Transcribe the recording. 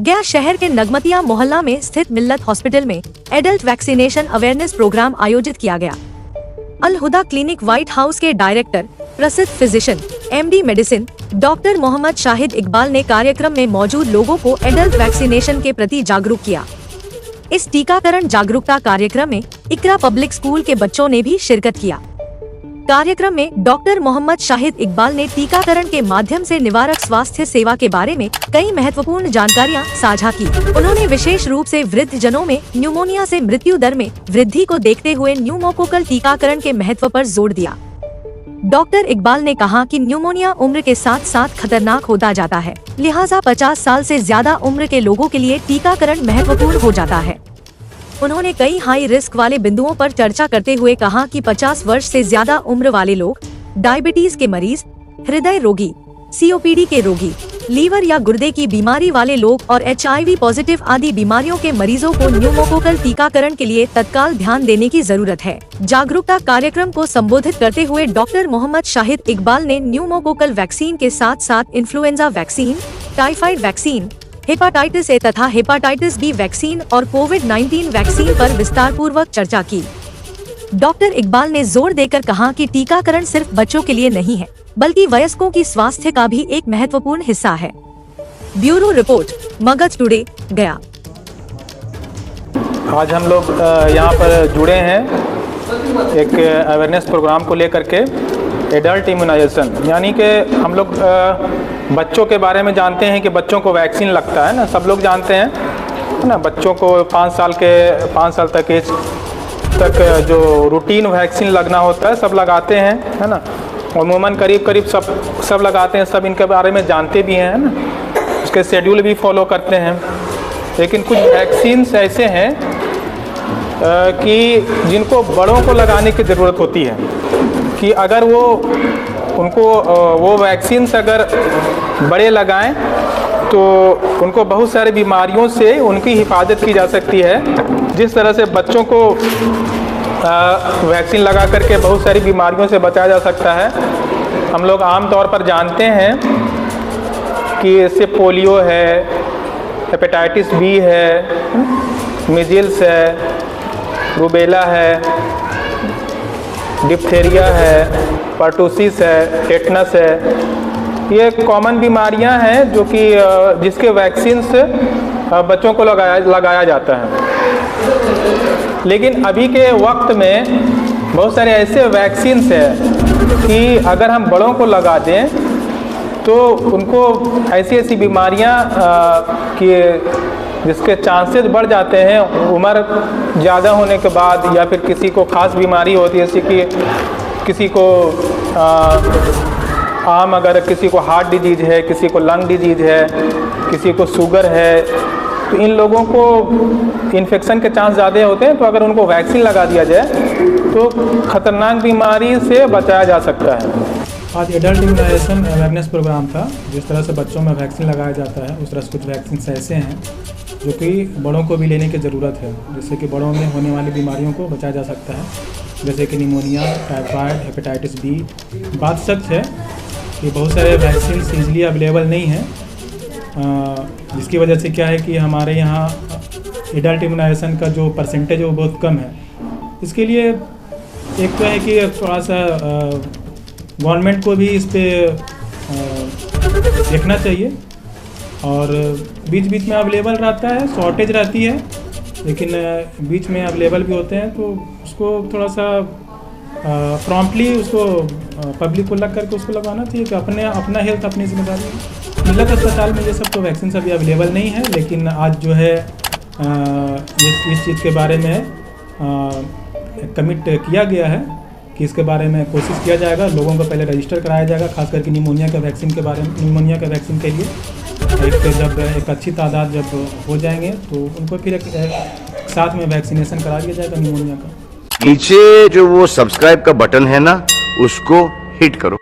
गया शहर के नगमतिया मोहल्ला में स्थित मिल्लत हॉस्पिटल में एडल्ट वैक्सीनेशन अवेयरनेस प्रोग्राम आयोजित किया गया। Al Huda clinic White House के डायरेक्टर प्रसिद्ध physician MD medicine doctor Mohammad Shahid Iqbal ने कार्यक्रम में मौजूद लोगों को एडल्ट वैक्सीनेशन के प्रति जागरूक किया। इस टीकाकरण जागरूकता कार्यक्रम में इकरा पब्लिक स्कूल के बच्चों ने भी शिरकत किया। कार्यक्रम में डॉक्टर मोहम्मद शाहिद इकबाल ने टीकाकरण के माध्यम से निवारक स्वास्थ्य सेवा के बारे में कई महत्वपूर्ण जानकारियां साझा की। उन्होंने विशेष रूप से वृद्ध जनों में न्यूमोनिया से मृत्यु दर में वृद्धि को देखते हुए न्यूमोकोकल टीकाकरण के महत्व पर जोर दिया। डॉक्टर इकबाल ने कहा कि न्यूमोनिया उम्र के साथ साथ खतरनाक होता जाता है, लिहाजा 50 साल से ज्यादा उम्र के लोगों के लिए टीकाकरण महत्वपूर्ण हो जाता है। उन्होंने कई हाई रिस्क वाले बिंदुओं पर चर्चा करते हुए कहा कि 50 वर्ष से ज्यादा उम्र वाले लोग, डायबिटीज के मरीज, हृदय रोगी, COPD के रोगी, लीवर या गुर्दे की बीमारी वाले लोग और HIV पॉजिटिव आदि बीमारियों के मरीजों को न्यूमोकोकल टीकाकरण के लिए तत्काल ध्यान देने की जरूरत है। जागरूकता कार्यक्रम को संबोधित करते हुए डॉक्टर मोहम्मद शाहिद इकबाल ने न्यूमोकोकल वैक्सीन के साथ साथ influenza vaccine, typhoid vaccine, hepatitis A तथा हेपाटाइटिस B वैक्सीन और कोविड-19 वैक्सीन पर विस्तार पूर्वक चर्चा की। डॉक्टर इकबाल ने जोर देकर कहा कि टीकाकरण सिर्फ बच्चों के लिए नहीं है, बल्कि वयस्कों की स्वास्थ्य का भी एक महत्वपूर्ण हिस्सा है। ब्यूरो रिपोर्ट, मगध टुडे, गया। आज हम लोग यहाँ पर जुड़े हैं एक अवेयरनेस प्रोग्राम को लेकर के, एडल्ट इम्यूनाइजेशन, यानी कि हम लोग बच्चों के बारे में जानते हैं कि बच्चों को वैक्सीन लगता है ना, सब लोग जानते हैं, है ना। बच्चों को 5 साल तक एज तक जो रूटीन वैक्सीन लगना होता है सब लगाते हैं, है ना। अमूमन करीब सब लगाते हैं, सब इनके बारे में जानते भी हैं, है ना। उसके शेड्यूल भी फॉलो करते हैं। लेकिन कुछ वैक्सीन्स ऐसे हैं कि जिनको बड़ों को लगाने की ज़रूरत होती है, कि अगर वो वैक्सीन्स अगर बड़े लगाएं तो उनको बहुत सारी बीमारियों से उनकी हिफाजत की जा सकती है। जिस तरह से बच्चों को वैक्सीन लगा करके बहुत सारी बीमारियों से बचाया जा सकता है। हम लोग आम तौर पर जानते हैं कि इससे पोलियो है, हेपेटाइटिस B है, मीजल्स है, रूबेला है, डिप्थेरिया है, पर्टूसिस है, टेटनस है। ये कॉमन बीमारियां हैं जो कि जिसके वैक्सीन्स बच्चों को लगाया जाता है। लेकिन अभी के वक्त में बहुत सारे ऐसे वैक्सीन्स हैं कि अगर हम बड़ों को लगा दें तो उनको ऐसी बीमारियां कि जिसके चांसेस बढ़ जाते हैं उम्र ज़्यादा होने के बाद, या फिर किसी को ख़ास बीमारी होती है, जैसे कि किसी को आम अगर किसी को हार्ट डिजीज़ है, किसी को लंग डिजीज़ है, किसी को शुगर है, तो इन लोगों को इन्फेक्शन के चांस ज़्यादा होते हैं। तो अगर उनको वैक्सीन लगा दिया जाए तो ख़तरनाक बीमारी से बचाया जा सकता है। आज एडल्ट इम्यूनाइजेशन अवेयरनेस प्रोग्राम था। जिस तरह से बच्चों में वैक्सीन लगाया जाता है, उस तरह से कुछ वैक्सीन ऐसे हैं जो कि बड़ों को भी लेने की ज़रूरत है, जिससे कि बड़ों में होने वाली बीमारियों को बचाया जा सकता है, जैसे कि निमोनिया, टाइफाइड, हेपेटाइटिस B। बात सच है कि बहुत सारे वैक्सीन ईजिली अवेलेबल नहीं हैं, जिसकी वजह से क्या है कि हमारे यहाँ एडल्ट इम्यूनाइजेशन का जो परसेंटेज है वो बहुत कम है। इसके लिए एक तो है कि थोड़ा सा गवर्नमेंट को भी इस पर देखना चाहिए, और बीच बीच में अवेलेबल रहता है, शॉर्टेज रहती है, लेकिन बीच में अवेलेबल भी होते हैं, तो उसको थोड़ा सा प्रॉम्प्टली उसको पब्लिक को लग करके उसको लगाना चाहिए कि अपना हेल्थ अपनी जिम्मेदारी है। मिल्लत अस्पताल में ये सब तो वैक्सीन अभी अवेलेबल नहीं है, लेकिन आज जो है इस चीज़ के बारे में कमिट किया गया है कि इसके बारे में कोशिश किया जाएगा। लोगों को पहले रजिस्टर कराया जाएगा, खास करके निमोनिया के वैक्सीन के लिए। जब एक अच्छी तादाद जब हो जाएंगे तो उनको फिर एक साथ में वैक्सीनेशन करा दिया जाएगा निमोनिया का। नीचे जो वो सब्सक्राइब का बटन है ना, उसको हिट करो।